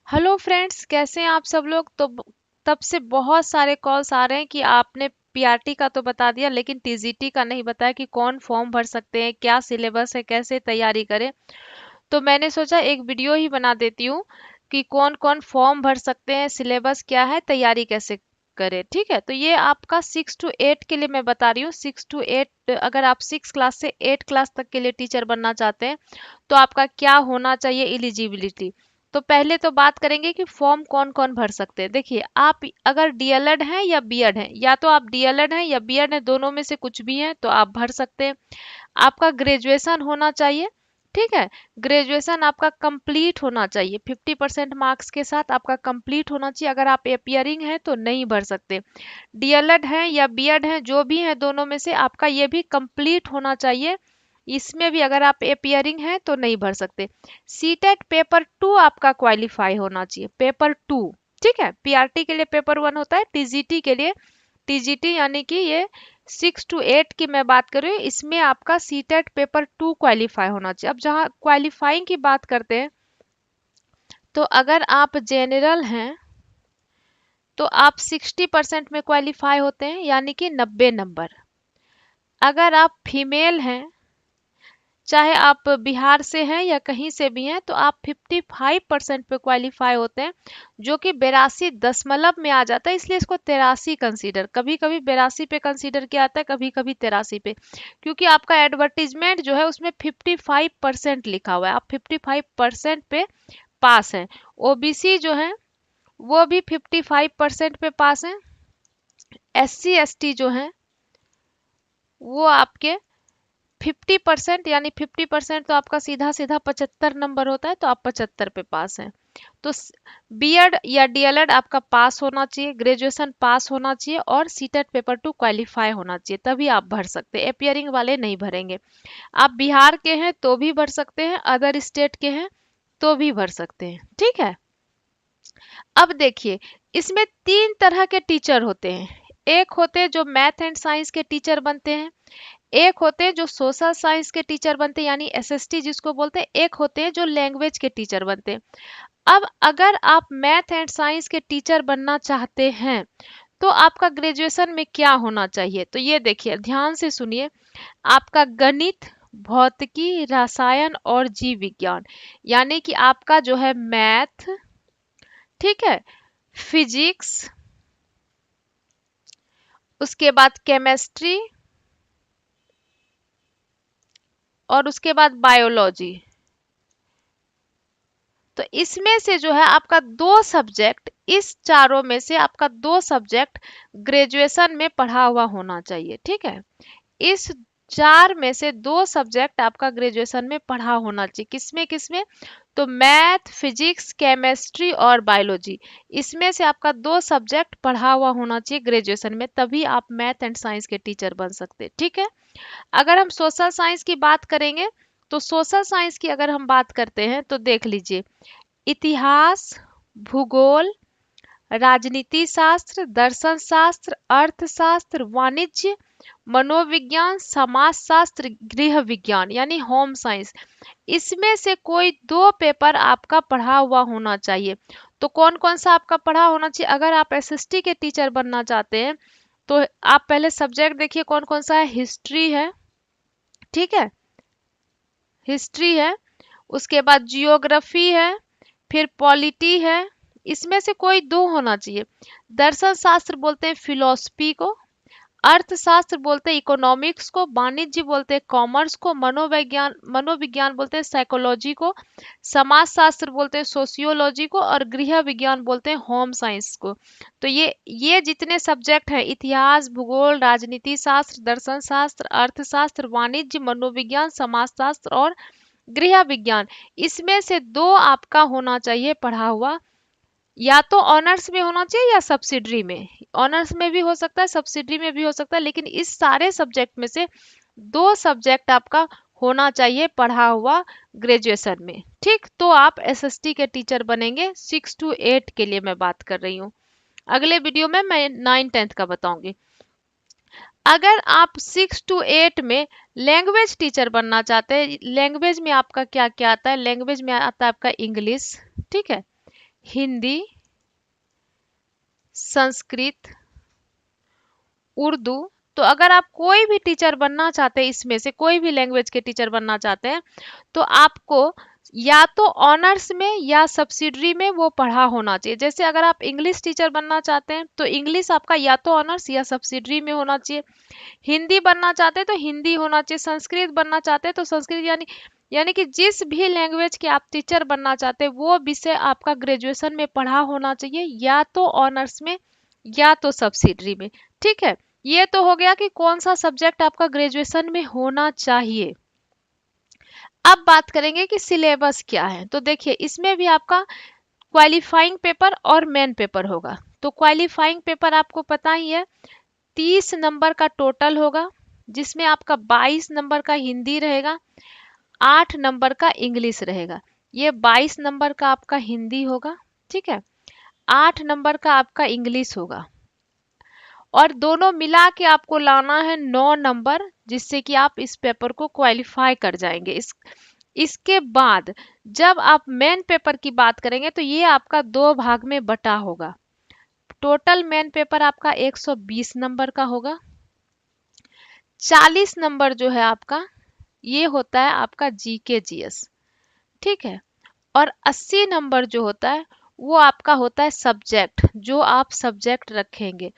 Hello friends, कैसे हैं आप सब लोग। तब से बहुत सारे कॉल्स आ रहे हैं कि आपने पीआरटी का तो बता दिया लेकिन टीजीटी का नहीं बताया कि कौन फॉर्म भर सकते हैं, क्या सिलेबस है, कैसे तैयारी करें। तो मैंने सोचा एक वीडियो ही बना देती हूँ कि कौन कौन फॉर्म भर सकते हैं, सिलेबस क्या है, तैयारी कैसे करें। ठीक है, तो ये आपका 6 to 8 के लिए मैं बता रही हूँ। 6 to 8, अगर आप 6 क्लास से 8 क्लास तक के लिए टीचर बनना चाहते हैं तो आपका क्या होना चाहिए एलिजिबिलिटी। तो पहले तो बात करेंगे कि फॉर्म कौन कौन भर सकते हैं। देखिए, आप अगर डीएलएड हैं या बीएड हैं, या तो आप डीएलएड हैं या बीएड हैं, दोनों में से कुछ भी हैं तो आप भर सकते हैं। आपका ग्रेजुएशन होना चाहिए। ठीक है, ग्रेजुएशन आपका कंप्लीट होना चाहिए, 50% मार्क्स के साथ आपका कंप्लीट होना चाहिए। अगर आप अपियरिंग हैं तो नहीं भर सकते। डीएलएड हैं या बीएड हैं, जो भी हैं दोनों में से आपका ये भी कंप्लीट होना चाहिए। इसमें भी अगर आप अपियरिंग हैं तो नहीं भर सकते। सीटेट पेपर 2 आपका क्वालिफाई होना चाहिए, पेपर 2। ठीक है, पीआरटी के लिए पेपर 1 होता है, टीजीटी के लिए, टीजीटी यानी कि ये 6 to 8 की मैं बात कर रही हूँ, इसमें आपका सीटेट पेपर 2 क्वालिफाई होना चाहिए। अब जहाँ क्वालिफाइंग की बात करते हैं, तो अगर आप जनरल हैं तो आप 60% में क्वालिफाई होते हैं, यानी कि 90 नंबर। अगर आप फीमेल हैं, चाहे आप बिहार से हैं या कहीं से भी हैं, तो आप 55% पे क्वालिफाई होते हैं, जो कि 82 दशमलव में आ जाता है। इसलिए इसको 83 कंसीडर, कभी कभी 82 पे कंसीडर किया जाता है, कभी कभी 83 पे, क्योंकि आपका एडवर्टीजमेंट जो है उसमें 55% लिखा हुआ है। आप 55% पे पास हैं। ओबीसी जो है वो भी 55% पे पास हैं। एससी एसटी जो है वो आपके 50%, यानी 50% तो आपका सीधा सीधा 75 नंबर होता है, तो आप 75 पे पास हैं। तो बीएड या डीएलएड आपका पास होना चाहिए, ग्रेजुएशन पास होना चाहिए और सीटेट पेपर 2 क्वालिफाई होना चाहिए, तभी आप भर सकते हैं। अपियरिंग वाले नहीं भरेंगे। आप बिहार के हैं तो भी भर सकते हैं, अदर स्टेट के हैं तो भी भर सकते हैं। ठीक है, अब देखिए, इसमें 3 तरह के टीचर होते हैं। एक होते हैं जो मैथ एंड साइंस के टीचर बनते हैं, एक होते हैं जो सोशल साइंस के टीचर बनते हैं यानी एसएसटी जिसको बोलते हैं, एक होते हैं जो लैंग्वेज के टीचर बनते हैं। अब अगर आप मैथ एंड साइंस के टीचर बनना चाहते हैं तो आपका ग्रेजुएशन में क्या होना चाहिए, तो ये देखिए, ध्यान से सुनिए। आपका गणित, भौतिकी, रसायन और जीव विज्ञान, यानी कि आपका जो है मैथ, ठीक है, फिजिक्स, उसके बाद केमिस्ट्री और उसके बाद बायोलॉजी। तो इसमें से जो है आपका 2 सब्जेक्ट, इस चारों में से आपका 2 सब्जेक्ट ग्रेजुएशन में पढ़ा हुआ होना चाहिए। ठीक है, इस 4 में से 2 सब्जेक्ट आपका ग्रेजुएशन में पढ़ा होना चाहिए। किसमें किसमें, तो मैथ, फिजिक्स, केमिस्ट्री और बायोलॉजी, इसमें से आपका 2 सब्जेक्ट पढ़ा हुआ होना चाहिए ग्रेजुएशन में, तभी आप मैथ एंड साइंस के टीचर बन सकते हैं। ठीक है, अगर हम सोशल साइंस की बात करेंगे, तो सोशल साइंस की अगर हम बात करते हैं तो देख लीजिए, इतिहास, भूगोल, राजनीति शास्त्र, दर्शन शास्त्र, अर्थशास्त्र, वाणिज्य, मनोविज्ञान, समाज शास्त्र, गृह विज्ञान यानी होम साइंस, इसमें से कोई 2 पेपर आपका पढ़ा हुआ होना चाहिए। तो कौन कौन सा आपका पढ़ा होना चाहिए, अगर आप एसएसटी के टीचर बनना चाहते हैं तो आप पहले सब्जेक्ट देखिए कौन कौन सा है। हिस्ट्री है, ठीक है, हिस्ट्री है, उसके बाद जियोग्राफी है, फिर पॉलिटी है, इसमें से कोई 2 होना चाहिए। दर्शन शास्त्र बोलते हैं फिलोसफी को, अर्थशास्त्र बोलते हैं इकोनॉमिक्स को, वाणिज्य बोलते हैं कॉमर्स को, मनोविज्ञान मनोविज्ञान बोलते हैं साइकोलॉजी को, समाज शास्त्र बोलते हैं सोशियोलॉजी को और गृह विज्ञान बोलते हैं होम साइंस को। तो ये जितने सब्जेक्ट हैं, इतिहास, भूगोल, राजनीति शास्त्र, दर्शन शास्त्र, अर्थशास्त्र, वाणिज्य, मनोविज्ञान, समाजशास्त्र और गृह विज्ञान, इसमें से 2 आपका होना चाहिए पढ़ा हुआ। या तो ऑनर्स में होना चाहिए या सब्सिडरी में, ऑनर्स में भी हो सकता है, सब्सिडरी में भी हो सकता है, लेकिन इस सारे सब्जेक्ट में से 2 सब्जेक्ट आपका होना चाहिए पढ़ा हुआ ग्रेजुएशन में। ठीक, तो आप एसएसटी के टीचर बनेंगे। 6 to 8 के लिए मैं बात कर रही हूँ, अगले वीडियो में मैं 9th-10th का बताऊंगी। अगर आप 6 to 8 में लैंग्वेज टीचर बनना चाहते हैं, लैंग्वेज में आपका क्या क्या आता है, लैंग्वेज में आता है आपका इंग्लिश, ठीक है, हिंदी, संस्कृत, उर्दू। तो अगर आप कोई भी टीचर बनना चाहते हैं, इसमें से कोई भी लैंग्वेज के टीचर बनना चाहते हैं, तो आपको या तो ऑनर्स में या सब्सिडरी में वो पढ़ा होना चाहिए। जैसे अगर आप इंग्लिश टीचर बनना चाहते हैं तो इंग्लिश आपका या तो ऑनर्स या सब्सिडरी में होना चाहिए। हिंदी बनना चाहते हैं तो हिंदी होना चाहिए। संस्कृत बनना चाहते हैं तो संस्कृत, यानी कि जिस भी लैंग्वेज के आप टीचर बनना चाहते हैं वो विषय आपका ग्रेजुएशन में पढ़ा होना चाहिए, या तो ऑनर्स में या तो सब्सिडरी में। ठीक है, ये तो हो गया कि कौन सा सब्जेक्ट आपका ग्रेजुएशन में होना चाहिए। अब बात करेंगे कि सिलेबस क्या है। तो देखिए, इसमें भी आपका क्वालिफाइंग पेपर और मेन पेपर होगा। तो क्वालिफाइंग पेपर आपको पता ही है, 30 नंबर का टोटल होगा, जिसमें आपका 22 नंबर का हिंदी रहेगा, 8 नंबर का इंग्लिश रहेगा। ये 22 नंबर का आपका हिंदी होगा, ठीक है, 8 नंबर का आपका इंग्लिश होगा, और दोनों मिला के आपको लाना है 9 नंबर, जिससे कि आप इस पेपर को क्वालिफाई कर जाएंगे। इसके बाद जब आप मेन पेपर की बात करेंगे तो ये आपका 2 भाग में बटा होगा। टोटल मेन पेपर आपका 120 नंबर का होगा। 40 नंबर जो है आपका, ये होता है आपका जीके जीएस, ठीक है, और 80 नंबर जो होता है वो आपका होता है सब्जेक्ट, जो आप सब्जेक्ट रखेंगे।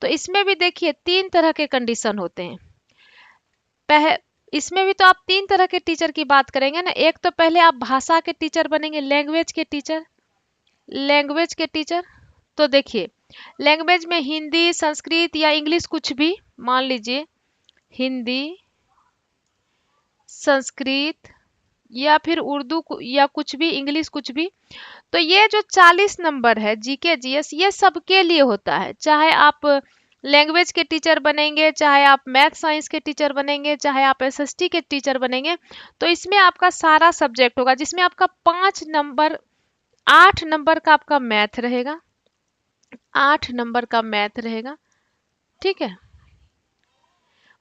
तो इसमें भी देखिए 3 तरह के कंडीशन होते हैं। इसमें भी तो आप 3 तरह के टीचर की बात करेंगे ना। एक तो पहले आप भाषा के टीचर बनेंगे, लैंग्वेज के टीचर। लैंग्वेज के टीचर, तो देखिए लैंग्वेज में हिंदी, संस्कृत या इंग्लिश, कुछ भी, मान लीजिए हिंदी, संस्कृत या फिर उर्दू या कुछ भी, इंग्लिश कुछ भी। तो ये जो 40 नंबर है जीके जीएस, ये सबके लिए होता है। चाहे आप लैंग्वेज के टीचर बनेंगे, चाहे आप मैथ साइंस के टीचर बनेंगे, चाहे आप एसएसटी के टीचर बनेंगे, तो इसमें आपका सारा सब्जेक्ट होगा, जिसमें आपका 5 नंबर, 8 नंबर का आपका मैथ रहेगा, 8 नंबर का मैथ रहेगा, ठीक है।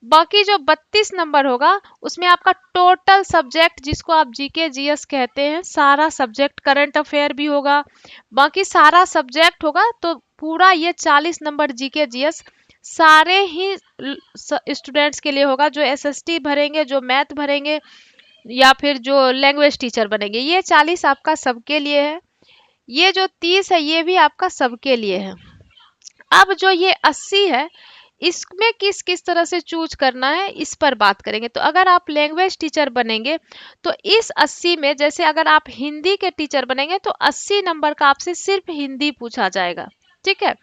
बाकी जो 32 नंबर होगा उसमें आपका टोटल सब्जेक्ट, जिसको आप जीके जीएस कहते हैं, सारा सब्जेक्ट, करंट अफेयर भी होगा, बाकी सारा सब्जेक्ट होगा। तो पूरा ये 40 नंबर जीके जीएस सारे ही स्टूडेंट्स के लिए होगा, जो एसएसटी भरेंगे, जो मैथ भरेंगे, या फिर जो लैंग्वेज टीचर बनेंगे। ये 40 आपका सबके लिए है। ये जो 30 है ये भी आपका सबके लिए है। अब जो ये 80 है, इसमें किस किस तरह से चूज करना है इस पर बात करेंगे। तो अगर आप लैंग्वेज टीचर बनेंगे तो इस 80 में, जैसे अगर आप हिंदी के टीचर बनेंगे तो 80 नंबर का आपसे सिर्फ हिंदी पूछा जाएगा, ठीक है।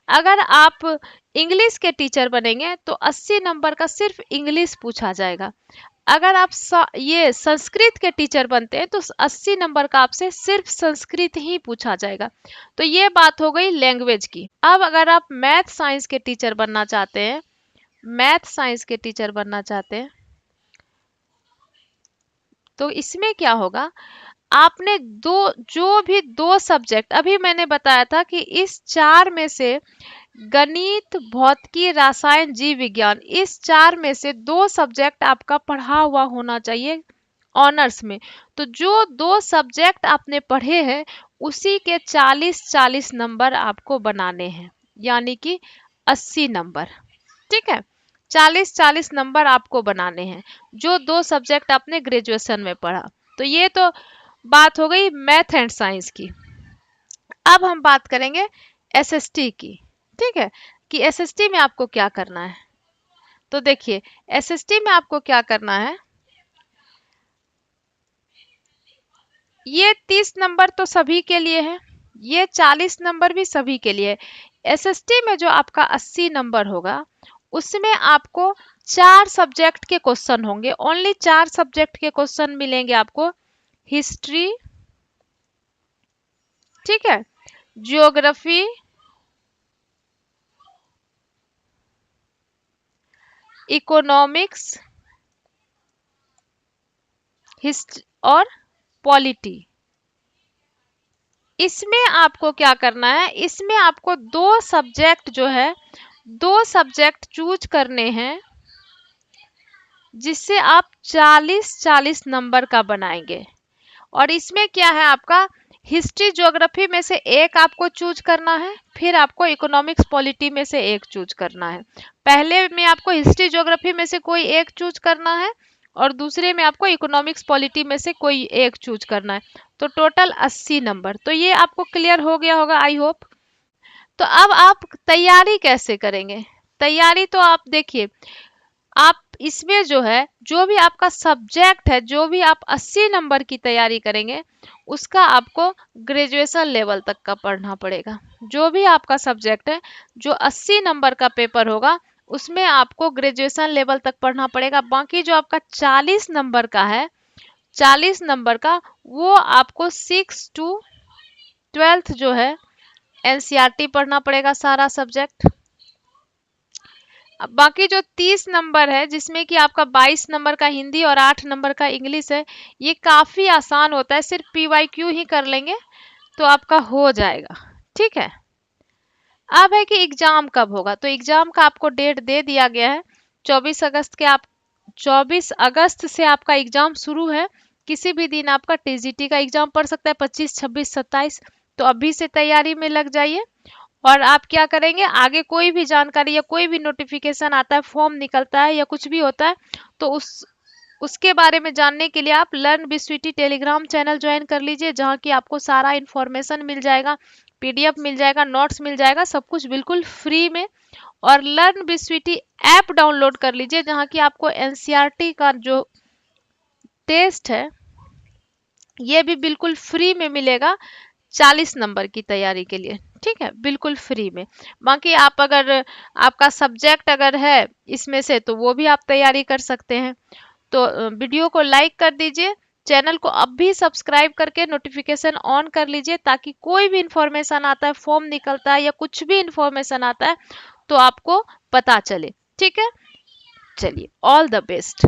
अगर आप इंग्लिश के टीचर बनेंगे तो 80 नंबर का सिर्फ इंग्लिश पूछा जाएगा। अगर आप ये संस्कृत के टीचर बनते हैं तो 80 नंबर का आपसे सिर्फ संस्कृत ही पूछा जाएगा। तो ये बात हो गई लैंग्वेज की। अब अगर आप मैथ साइंस के टीचर बनना चाहते हैं, मैथ साइंस के टीचर बनना चाहते हैं, तो इसमें क्या होगा, आपने जो भी 2 सब्जेक्ट, अभी मैंने बताया था कि इस 4 में से गणित, भौतिकी, रसायन, जीव विज्ञान, इस 4 में से 2 सब्जेक्ट आपका पढ़ा हुआ होना चाहिए ऑनर्स में। तो जो 2 सब्जेक्ट आपने पढ़े हैं उसी के 40-40 नंबर आपको बनाने हैं, यानी कि 80 नंबर, ठीक है। 40-40 नंबर आपको बनाने हैं, जो 2 सब्जेक्ट आपने ग्रेजुएशन में पढ़ा। तो ये तो बात हो गई मैथ एंड साइंस की। अब हम बात करेंगे एसएसटी की, ठीक है, कि एसएसटी में आपको क्या करना है। तो देखिए एसएसटी में आपको क्या करना है, ये 30 नंबर तो सभी के लिए है, ये 40 नंबर भी सभी के लिए है। एसएसटी में जो आपका 80 नंबर होगा उसमें आपको 4 सब्जेक्ट के क्वेश्चन होंगे, ओनली 4 सब्जेक्ट के क्वेश्चन मिलेंगे आपको। हिस्ट्री, ठीक है, ज्योग्राफी, इकोनॉमिक्स, हिस्ट्री और पॉलिटी। इसमें आपको क्या करना है, इसमें आपको 2 सब्जेक्ट जो है, 2 सब्जेक्ट चूज करने हैं, जिससे आप 40-40 नंबर का बनाएंगे। और इसमें क्या है आपका हिस्ट्री ज्योग्राफी में से एक आपको चूज करना है, फिर आपको इकोनॉमिक्स पॉलिटी में से एक चूज करना है। पहले में आपको हिस्ट्री ज्योग्राफी में से कोई एक चूज करना है और दूसरे में आपको इकोनॉमिक्स पॉलिटी में से कोई एक चूज करना है। तो टोटल 80 नंबर। तो ये आपको क्लियर हो गया होगा आई होप। तो अब आप तैयारी कैसे करेंगे? तैयारी तो आप देखिए, आप इसमें जो है, जो भी आपका सब्जेक्ट है, जो भी आप 80 नंबर की तैयारी करेंगे उसका आपको ग्रेजुएशन लेवल तक का पढ़ना पड़ेगा। जो भी आपका सब्जेक्ट है, जो 80 नंबर का पेपर होगा उसमें आपको ग्रेजुएशन लेवल तक पढ़ना पड़ेगा। बाकी जो आपका 40 नंबर का है, 40 नंबर का वो आपको 6 to 12 जो है एनसीईआरटी पढ़ना पड़ेगा सारा सब्जेक्ट। अब बाकी जो 30 नंबर है जिसमें कि आपका 22 नंबर का हिंदी और 8 नंबर का इंग्लिश है, ये काफी आसान होता है, सिर्फ पीवाईक्यू ही कर लेंगे तो आपका हो जाएगा। ठीक है। अब है कि एग्जाम कब होगा, तो एग्जाम का आपको डेट दे दिया गया है 24 अगस्त के। आप 24 अगस्त से आपका एग्जाम शुरू है। किसी भी दिन आपका टीजीटी का एग्जाम पड़ सकता है, 25, 26, 27। तो अभी से तैयारी में लग जाइए। और आप क्या करेंगे, आगे कोई भी जानकारी या कोई भी नोटिफिकेशन आता है, फॉर्म निकलता है या कुछ भी होता है, तो उसके बारे में जानने के लिए आप लर्न बीस्वीटी टेलीग्राम चैनल ज्वाइन कर लीजिए, जहाँ की आपको सारा इन्फॉर्मेशन मिल जाएगा, पीडीएफ मिल जाएगा, नोट्स मिल जाएगा, सब कुछ बिल्कुल फ्री में। और लर्न बीस्वीटी ऐप डाउनलोड कर लीजिए, जहाँ की आपको एनसीईआरटी का जो टेस्ट है ये भी बिल्कुल फ्री में मिलेगा 40 नंबर की तैयारी के लिए। ठीक है, बिल्कुल फ्री में। बाकी आप अगर आपका सब्जेक्ट अगर है इसमें से तो वो भी आप तैयारी कर सकते हैं। तो वीडियो को लाइक कर दीजिए, चैनल को अब भी सब्सक्राइब करके नोटिफिकेशन ऑन कर लीजिए, ताकि कोई भी इंफॉर्मेशन आता है, फॉर्म निकलता है या कुछ भी इंफॉर्मेशन आता है तो आपको पता चले। ठीक है, चलिए, ऑल द बेस्ट।